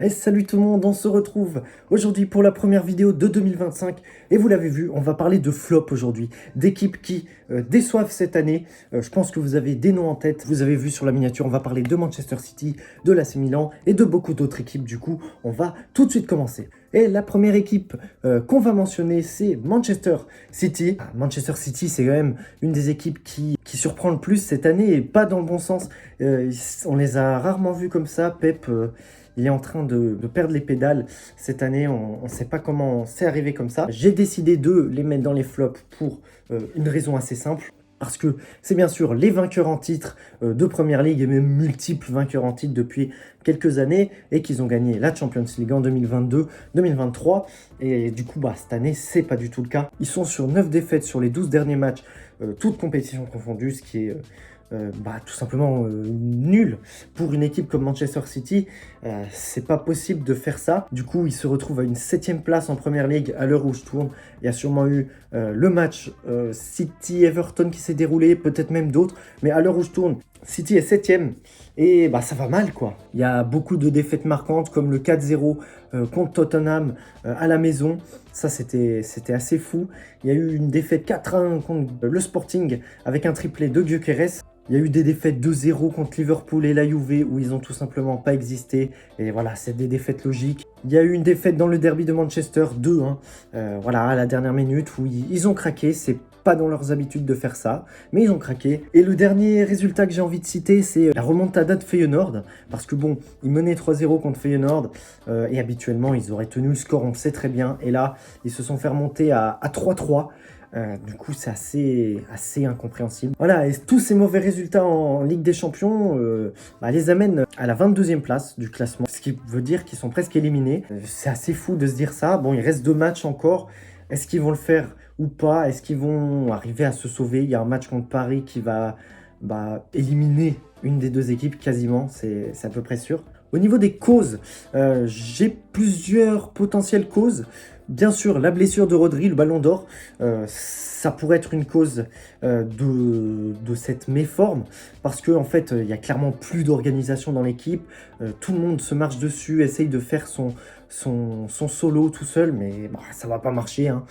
Hey, salut tout le monde, on se retrouve aujourd'hui pour la première vidéo de 2025 et vous l'avez vu, on va parler de flop aujourd'hui, d'équipes qui déçoivent cette année. Je pense que vous avez des noms en tête, vous avez vu sur la miniature, on va parler de Manchester City, de l'AC Milan et de beaucoup d'autres équipes. Du coup, on va tout de suite commencer. Et la première équipe qu'on va mentionner, c'est Manchester City. Manchester City, c'est quand même une des équipes qui surprend le plus cette année et pas dans le bon sens. On les a rarement vus comme ça. Pep, il est en train de perdre les pédales cette année. On ne sait pas comment c'est arrivé comme ça. J'ai décidé de les mettre dans les flops pour une raison assez simple. Parce que c'est bien sûr les vainqueurs en titre de Première Ligue et même multiples vainqueurs en titre depuis quelques années et qu'ils ont gagné la Champions League en 2022-2023. Et du coup, cette année, c'est pas du tout le cas. Ils sont sur 9 défaites sur les 12 derniers matchs, toutes compétitions confondues, ce qui est tout simplement nul pour une équipe comme Manchester City. C'est pas possible de faire ça. Du coup, ils se retrouvent à une 7e place en Première Ligue à l'heure où je tourne. Il y a sûrement eu le match City-Everton qui s'est déroulé, peut-être même d'autres. Mais à l'heure où je tourne, City est 7e. Et ça va mal, quoi. Il y a beaucoup de défaites marquantes, comme le 4-0 contre Tottenham à la maison. Ça, c'était assez fou. Il y a eu une défaite 4-1 contre le Sporting avec un triplé de Gyökeres. Il y a eu des défaites 2-0 contre Liverpool et la Juve où ils ont tout simplement pas existé. Et voilà, c'est des défaites logiques. Il y a eu une défaite dans le derby de Manchester, 2-1, à la dernière minute où ils ont craqué. C'est pas dans leurs habitudes de faire ça, mais ils ont craqué. Et le dernier résultat que j'ai envie de citer, c'est la remontada de Feyenoord. Parce que bon, ils menaient 3-0 contre Feyenoord et habituellement, ils auraient tenu le score, on le sait très bien. Et là, ils se sont fait remonter à 3-3. Du coup, c'est assez incompréhensible. Voilà, et tous ces mauvais résultats en Ligue des Champions les amènent à la 22e place du classement, ce qui veut dire qu'ils sont presque éliminés. C'est assez fou de se dire ça. Bon, il reste 2 matchs encore. Est-ce qu'ils vont le faire ou pas? Est-ce qu'ils vont arriver à se sauver? Il y a un match contre Paris qui va éliminer une des deux équipes quasiment, c'est à peu près sûr. Au niveau des causes, j'ai plusieurs potentielles causes. Bien sûr, la blessure de Rodri, le ballon d'or, ça pourrait être une cause de cette méforme, parce qu'en fait, il y a clairement plus d'organisation dans l'équipe. Tout le monde se marche dessus, essaye de faire son solo tout seul, mais ça va pas marcher, hein.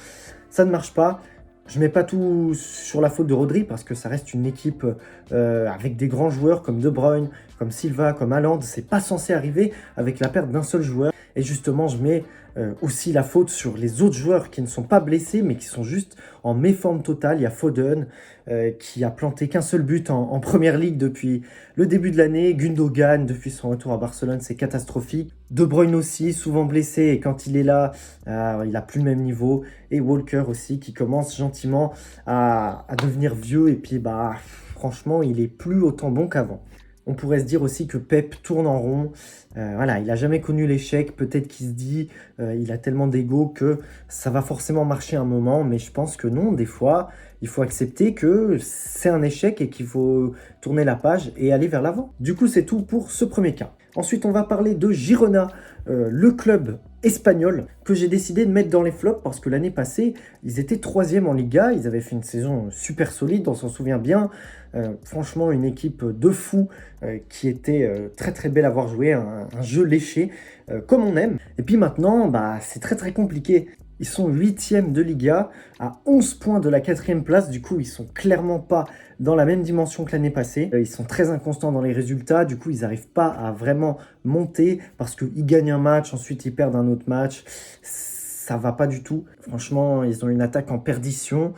Ça ne marche pas. Je mets pas tout sur la faute de Rodri parce que ça reste une équipe avec des grands joueurs comme De Bruyne, comme Silva, comme Haaland. C'est pas censé arriver avec la perte d'un seul joueur. Et justement, je mets aussi la faute sur les autres joueurs qui ne sont pas blessés mais qui sont juste en méforme totale. Il y a Foden qui a planté qu'un seul but en Première Ligue depuis le début de l'année. Gundogan, depuis son retour à Barcelone, c'est catastrophique. De Bruyne aussi, souvent blessé, et quand il est là, il n'a plus le même niveau. Et Walker aussi, qui commence gentiment à devenir vieux, et puis franchement, il est plus autant bon qu'avant. On pourrait se dire aussi que Pep tourne en rond. Il n'a jamais connu l'échec. Peut-être qu'il se dit, il a tellement d'ego que ça va forcément marcher un moment. Mais je pense que non, des fois, il faut accepter que c'est un échec et qu'il faut tourner la page et aller vers l'avant. Du coup, c'est tout pour ce premier cas. Ensuite, on va parler de Girona, le club espagnol que j'ai décidé de mettre dans les flops parce que l'année passée, ils étaient 3e en Liga. Ils avaient fait une saison super solide, on s'en souvient bien. Franchement, une équipe de fous qui était très très belle à voir jouer, un jeu léché comme on aime. Et puis maintenant, c'est très très compliqué. Ils sont 8e de Liga, à 11 points de la 4e place. Du coup, ils sont clairement pas dans la même dimension que l'année passée. Ils sont très inconstants dans les résultats. Du coup, ils n'arrivent pas à vraiment monter parce qu'ils gagnent un match, ensuite ils perdent un autre match. Ça va pas du tout. Franchement, ils ont une attaque en perdition.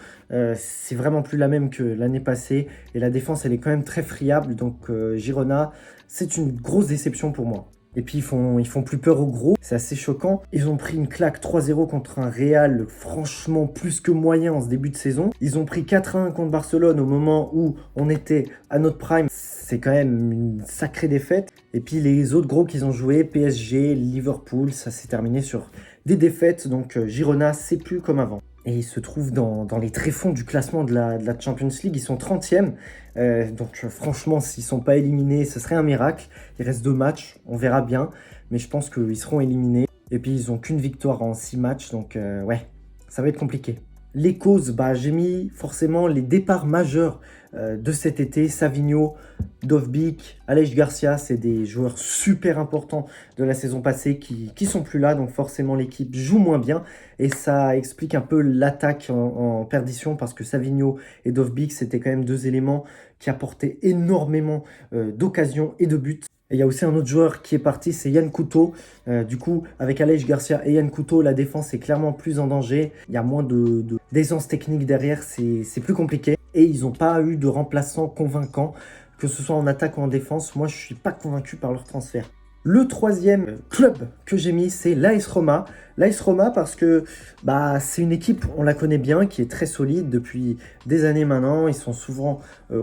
C'est vraiment plus la même que l'année passée. Et la défense, elle est quand même très friable. Donc Girona, c'est une grosse déception pour moi. Et puis ils font plus peur aux gros, c'est assez choquant. Ils ont pris une claque 3-0 contre un Real, franchement plus que moyen en ce début de saison. Ils ont pris 4-1 contre Barcelone au moment où on était à notre prime. C'est quand même une sacrée défaite. Et puis les autres gros qu'ils ont joué, PSG, Liverpool, ça s'est terminé sur des défaites. Donc Girona, c'est plus comme avant. Et ils se trouvent dans les tréfonds du classement de la Champions League. Ils sont 30e. Donc franchement, s'ils ne sont pas éliminés, ce serait un miracle. Il reste 2 matchs, on verra bien. Mais je pense qu'ils seront éliminés. Et puis ils n'ont qu'une victoire en 6 matchs. Donc ça va être compliqué. Les causes, j'ai mis forcément les départs majeurs de cet été. Savigno, Dovbyk, Aleix Garcia, c'est des joueurs super importants de la saison passée qui sont plus là, donc forcément l'équipe joue moins bien et ça explique un peu l'attaque en perdition parce que Savigno et Dovbyk, c'était quand même deux éléments qui apportaient énormément d'occasions et de buts. Et il y a aussi un autre joueur qui est parti, c'est Yann Couto. Du coup, avec Aleix Garcia et Yann Couto, la défense est clairement plus en danger. Il y a moins d'aisance technique derrière, c'est plus compliqué. Et ils n'ont pas eu de remplaçant convaincant, que ce soit en attaque ou en défense. Moi, je ne suis pas convaincu par leur transfert. Le troisième club que j'ai mis, c'est l'AS Roma. L'AS Roma parce que c'est une équipe, on la connaît bien, qui est très solide depuis des années maintenant. Ils sont souvent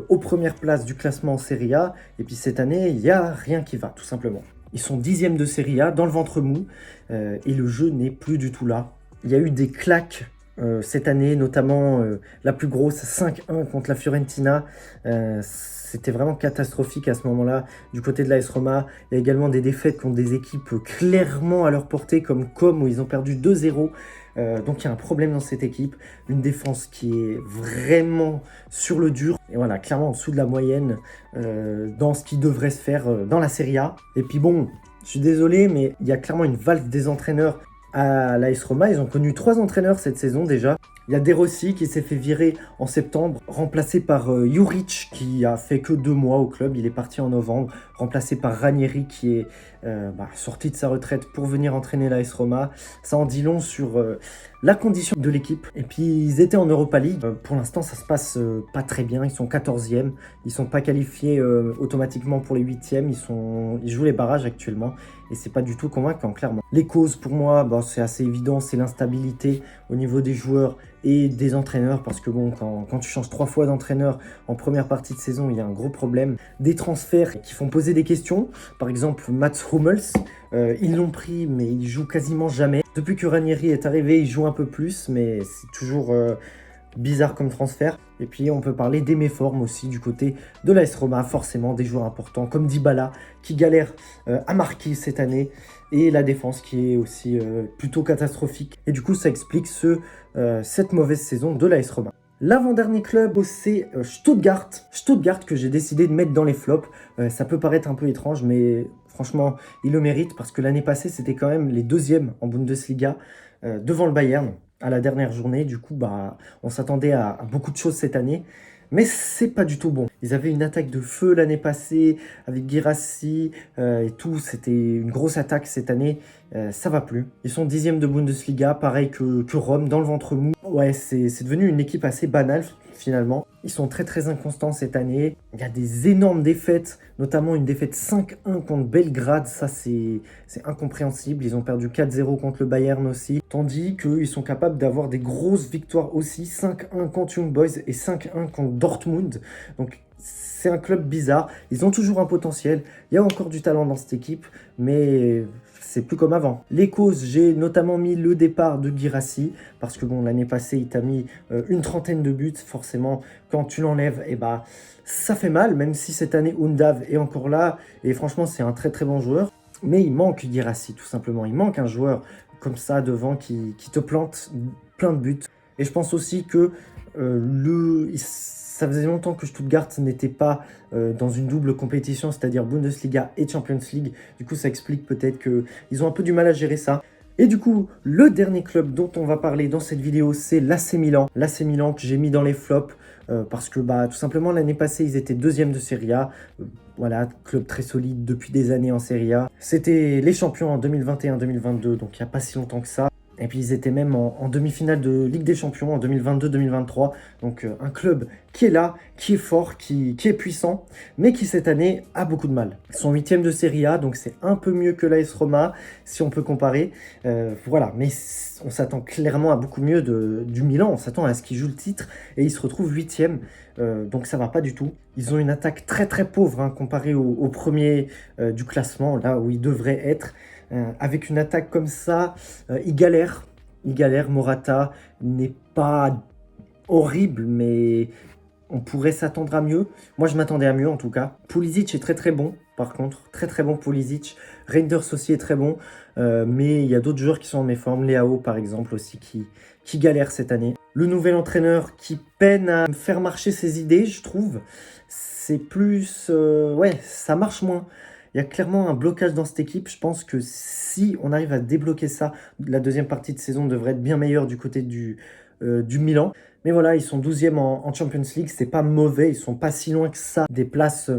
aux premières places du classement en Serie A. Et puis cette année, il n'y a rien qui va, tout simplement. Ils sont 10e de Serie A, dans le ventre mou. Et le jeu n'est plus du tout là. Il y a eu des claques cette année, notamment la plus grosse, 5-1 contre la Fiorentina. C'était vraiment catastrophique à ce moment-là du côté de l'AS Roma. Il y a également des défaites contre des équipes clairement à leur portée, comme Com, où ils ont perdu 2-0. Donc il y a un problème dans cette équipe. Une défense qui est vraiment sur le dur. Et voilà, clairement en dessous de la moyenne dans ce qui devrait se faire dans la Serie A. Et puis bon, je suis désolé, mais il y a clairement une valse des entraîneurs à l'AS Roma. Ils ont connu 3 entraîneurs cette saison déjà. Il y a De Rossi qui s'est fait virer en septembre, remplacé par Juric qui a fait que 2 mois au club. Il est parti en novembre, remplacé par Ranieri qui est sorti de sa retraite pour venir entraîner l'AS Roma. Ça en dit long sur la condition de l'équipe. Et puis ils étaient en Europa League. Pour l'instant, ça se passe pas très bien. Ils sont 14e. Ils sont pas qualifiés automatiquement pour les 8e. Ils jouent les barrages actuellement. Et c'est pas du tout convaincant, clairement. Les causes, pour moi, c'est assez évident. C'est l'instabilité au niveau des joueurs et des entraîneurs. Parce que bon, quand tu changes 3 fois d'entraîneur en première partie de saison, il y a un gros problème. Des transferts qui font poser des questions. Par exemple, Mats Hummels. Ils l'ont pris, mais il joue quasiment jamais. Depuis que Ranieri est arrivé, il joue un peu plus, mais c'est toujours bizarre comme transfert. Et puis on peut parler des méformes aussi du côté de l'AS Roma, forcément des joueurs importants comme Dybala qui galère à marquer cette année et la défense qui est aussi plutôt catastrophique. Et du coup ça explique cette mauvaise saison de l'AS Roma. L'avant-dernier club, c'est Stuttgart. Stuttgart que j'ai décidé de mettre dans les flops. Ça peut paraître un peu étrange, mais franchement, il le mérite parce que l'année passée, c'était quand même les 2e en Bundesliga devant le Bayern à la dernière journée. Du coup, on s'attendait à beaucoup de choses cette année. Mais c'est pas du tout bon. Ils avaient une attaque de feu l'année passée avec Guirassy et tout. C'était une grosse attaque cette année. Ça va plus. Ils sont 10e de Bundesliga, pareil que Rome, dans le ventre mou. Ouais, c'est devenu une équipe assez banale finalement. Ils sont très très inconstants cette année. Il y a des énormes défaites, notamment une défaite 5-1 contre Belgrade. Ça, c'est incompréhensible. Ils ont perdu 4-0 contre le Bayern aussi. Tandis qu'ils sont capables d'avoir des grosses victoires aussi. 5-1 contre Young Boys et 5-1 contre Dortmund. Donc, c'est un club bizarre. Ils ont toujours un potentiel. Il y a encore du talent dans cette équipe, mais c'est plus comme avant. Les causes, j'ai notamment mis le départ de Guirassy, parce que bon, l'année passée, il t'a mis une trentaine de buts. Forcément, quand tu l'enlèves, ça fait mal, même si cette année, Undav est encore là. Et franchement, c'est un très très bon joueur. Mais il manque Guirassy, tout simplement. Il manque un joueur comme ça devant qui te plante plein de buts. Et je pense aussi que ça faisait longtemps que Stuttgart n'était pas dans une double compétition, c'est-à-dire Bundesliga et Champions League. Du coup, ça explique peut-être qu'ils ont un peu du mal à gérer ça. Et du coup, le dernier club dont on va parler dans cette vidéo, c'est l'AC Milan. L'AC Milan que j'ai mis dans les flops parce que tout simplement l'année passée, ils étaient 2e de Serie A. Voilà, club très solide depuis des années en Serie A. C'était les champions en 2021-2022, donc il n'y a pas si longtemps que ça. Et puis ils étaient même en demi-finale de Ligue des Champions en 2022-2023. Donc un club qui est là, qui est fort, qui est puissant, mais qui cette année a beaucoup de mal. Ils sont 8e de Serie A, donc c'est un peu mieux que l'AS Roma, si on peut comparer. Voilà, mais on s'attend clairement à beaucoup mieux du Milan. On s'attend à ce qu'ils jouent le titre et ils se retrouvent 8e. Donc ça va pas du tout. Ils ont une attaque très très pauvre comparée au premier du classement, là où ils devraient être. Avec une attaque comme ça, il galère. Morata n'est pas horrible, mais on pourrait s'attendre à mieux. Moi, je m'attendais à mieux, en tout cas. Pulisic est très très bon, par contre. Très très bon, Pulisic. Reinders aussi est très bon. Mais il y a d'autres joueurs qui sont en méforme. Leao, par exemple, aussi, qui galère cette année. Le nouvel entraîneur qui peine à faire marcher ses idées, je trouve. C'est plus... ouais, ça marche moins. Il y a clairement un blocage dans cette équipe. Je pense que si on arrive à débloquer ça, la deuxième partie de saison devrait être bien meilleure du côté du Milan. Mais voilà, ils sont 12e en Champions League. C'est pas mauvais. Ils sont pas si loin que ça des places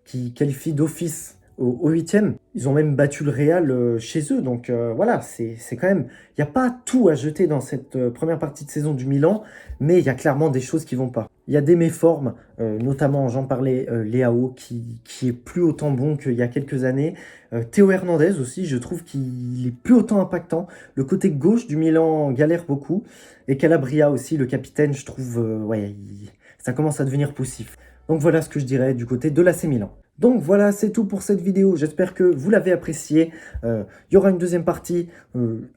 qui qualifient d'office au 8e. Ils ont même battu le Real chez eux. Donc voilà, c'est quand même... Il n'y a pas tout à jeter dans cette première partie de saison du Milan, mais il y a clairement des choses qui vont pas. Il y a des méformes, notamment, j'en parlais, Leao, qui est plus autant bon qu'il y a quelques années. Théo Hernandez aussi, je trouve qu'il est plus autant impactant. Le côté gauche du Milan galère beaucoup. Et Calabria aussi, le capitaine, je trouve, ouais, ça commence à devenir poussif. Donc voilà ce que je dirais du côté de l'AC Milan. Donc voilà, c'est tout pour cette vidéo. J'espère que vous l'avez apprécié. Il y aura une deuxième partie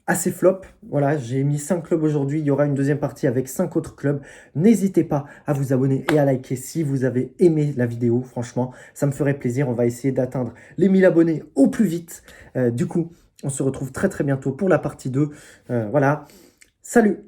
assez flop. Voilà, j'ai mis 5 clubs aujourd'hui. Il y aura une deuxième partie avec 5 autres clubs. N'hésitez pas à vous abonner et à liker si vous avez aimé la vidéo. Franchement, ça me ferait plaisir. On va essayer d'atteindre les 1000 abonnés au plus vite. Du coup, on se retrouve très très bientôt pour la partie 2. Voilà, salut!